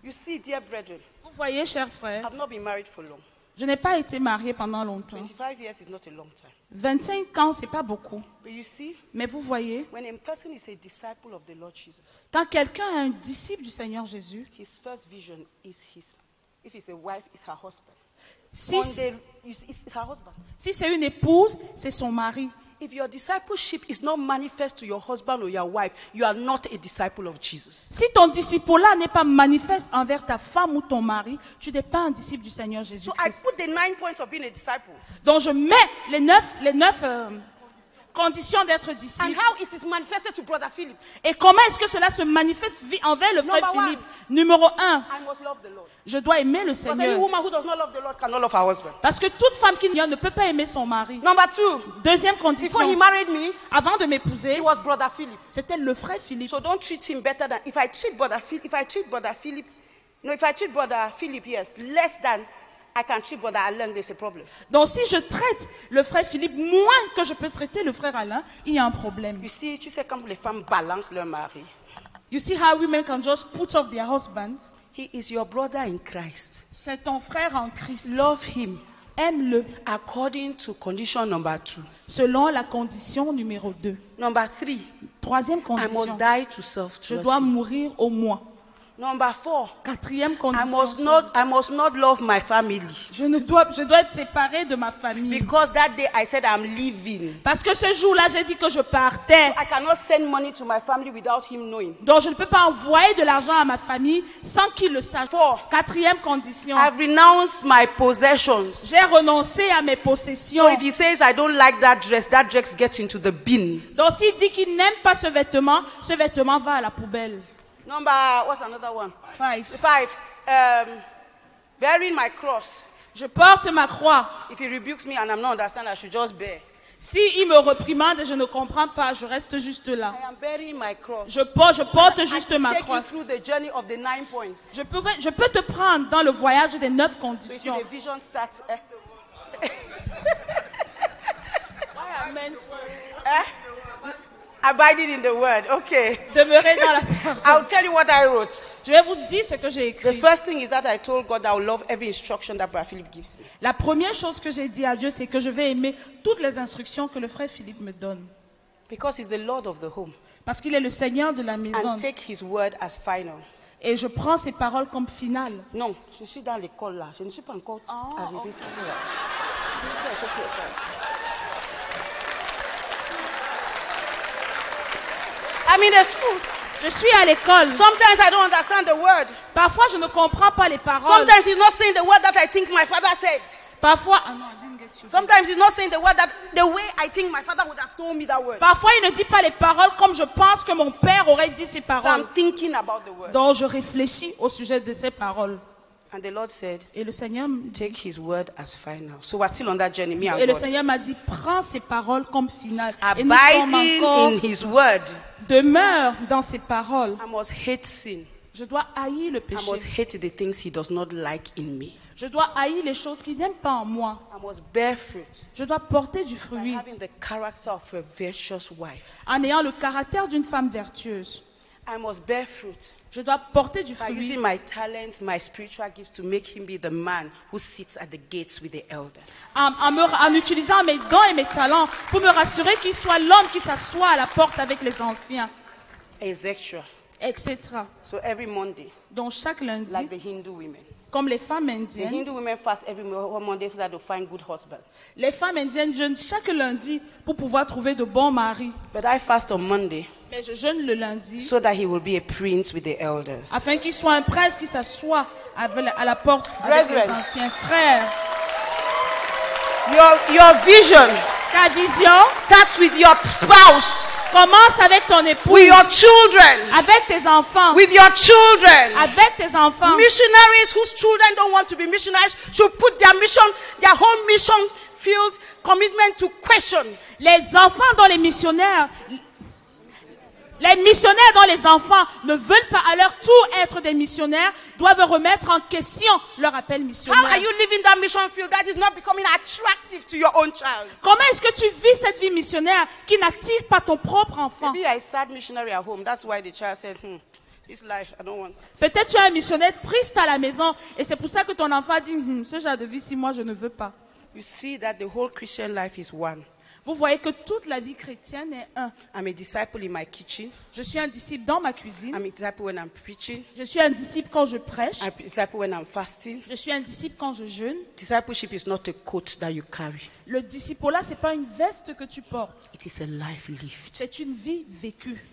You see, dear brethren, Vous voyez, chers frères, I've not been married for long. je n'ai pas été mariée pendant longtemps. 25 years is not a long time. 25 ans, c'est pas beaucoup. But you see, Mais vous voyez, when a person is a disciple of the Lord Jesus, quand quelqu'un est un disciple du Seigneur Jésus, his first vision is if it's a wife, it's her husband. si, It's her husband. si c'est une épouse, c'est son mari. If your discipleship is not manifest to your husband or your wife, you are not a disciple of Jesus. Si ton disciple-là n'est pas manifeste envers ta femme ou ton mari, tu n'es pas un disciple du Seigneur So I Jésus-Christ. put the 9 points of being a disciple Donc je mets les neuf conditions d'être and disciple. how it is manifested to Brother Philip. Et comment est-ce que cela se manifeste envers le frère Number Philippe? Numéro 1, I must love the Lord. je dois aimer le Because any Seigneur. woman who does not love the Lord cannot love her husband. Parce que toute femme qui ne peut pas aimer son mari. Number 2, Deuxième before he condition, married me, avant de m'épouser, he was Brother Philip. c'était le frère Philippe. So don't treat him better than if I treat Brother Philip, yes, less than I can treat Brother Alan, there's a problem. Donc si je traite le frère Philippe moins que je peux traiter le frère Alain, il y a un problème. You see, tu sais comme les femmes balancent leur mari. You see how women can just put off their husbands? He is your brother in Christ. C'est ton frère en Christ. Love him Aime-le according to condition number 2. selon la condition numéro 2. Number 3, Troisième I condition, must die to self. je dois mourir au moins. Number 4, Quatrième I condition, must not love my family. je dois être séparé de ma famille. Because that day I said I'm leaving. Parce que ce jour-là, j'ai dit que je partais. I cannot send money to my family without him knowing. Donc je ne peux pas envoyer de l'argent à ma famille sans qu'il le sache. 4, Quatrième condition, I've renounced my possessions. j'ai renoncé à mes possessions. So if he says I don't like that dress gets into the bin. Donc s'il dit qu'il n'aime pas ce vêtement va à la poubelle. What's another one? 5. 5, bearing my cross. Je porte ma croix. If he rebukes me and I'm not understanding, I should just bear. Si il me réprimande et je ne comprends pas, je reste juste là. I am bearing my cross. Je porte juste I ma take croix. you through the journey of the 9 points. Je peux te prendre dans le voyage des 9 So if conditions. the vision starts. Abiding in the word. Okay. Demeurer dans la parole. I'll tell you what I wrote. Je vais vous dire ce que j'ai The écrit. first thing is that I told God I will love every instruction that Brother Philip gives me. La première chose que j'ai dit à Dieu, c'est que je vais aimer toutes les instructions que le frère Philippe me donne. Because he's the Lord of the home. Parce qu'il est le Seigneur de la maison. And take his word as final. Et je prends ses paroles comme finales. Non, je suis dans l'école là. Je ne suis pas encore arrivée. ok. I'm in the school. Je suis à l'école. Sometimes I don't understand the word. Parfois, je ne comprends pas les paroles. Sometimes he's not saying the word that I think my father said. Parfois, ah non, I didn't get you. Sometimes he's not saying the word that the way I think my father would have told me that word. Parfois, il ne dit pas les paroles comme je pense que mon père aurait dit ces So paroles. I'm thinking about the word. Donc, je réfléchis au sujet de ces paroles. And the Lord said, Et le Seigneur, take his word as final. So we're still on that journey, me and et le God. Seigneur m'a dit, prends ces paroles comme finales. Et nous sommes Abiding encore, in his word. demeure dans ces paroles. I must hate sin. Je dois haïr le I péché. must hate the things he does not like in me. Je dois haïr les choses qu'il n'aime pas en moi. I must bear fruit Je dois porter du by fruit having the character of a virtuous wife. en ayant le caractère d'une femme vertueuse. I must bear fruit Je dois porter du by fruit using my talents, my spiritual gifts to make him be the man who sits at the gates with the elders. en utilisant mes dons et mes talents pour me rassurer qu'il soit l'homme qui s'assoit à la porte avec les anciens, Etc. etc. So every Monday, Donc chaque lundi, like the Hindu women. comme les femmes The indiennes, Hindu women fast every Monday so that they find good husbands. les femmes indiennes jeûnent chaque lundi pour pouvoir trouver de bons maris. But I fast on Monday Mais je jeûne le lundi so that he will be a prince with the elders. afin qu'il soit un prince qui s'assoit à la porte avec les Brethren. anciens frères. Your vision Ta vision starts with your spouse, commence avec ton époux, with your children, avec tes enfants, with your children. avec tes enfants. Missionaries whose children don't want to be missionaries should put their mission, their whole mission field commitment to question. Les enfants dont les missionnaires dont les enfants ne veulent pas à leur tour être des missionnaires doivent remettre en question leur appel How missionnaire. are you living that mission field that is not becoming attractive to your own child? Comment est-ce que tu vis cette vie missionnaire qui n'attire pas ton propre enfant? Maybe I sad missionary at home. That's why the child said, This life, I don't want. Peut-être tu es un missionnaire triste à la maison et c'est pour ça que ton enfant dit ce genre de vie, si moi je ne veux pas. You see that the whole Christian life is one. Vous voyez que toute la vie chrétienne est un. I'm a disciple in my kitchen. Je suis un disciple dans ma cuisine. I'm a disciple when I'm preaching. Je suis un disciple quand je prêche. I'm a disciple when I'm fasting. Je suis un disciple quand je jeûne. Discipleship is not a coat that you carry. Le disciple-là, ce n'est pas une veste que tu portes. It is a life lived. C'est une vie vécue.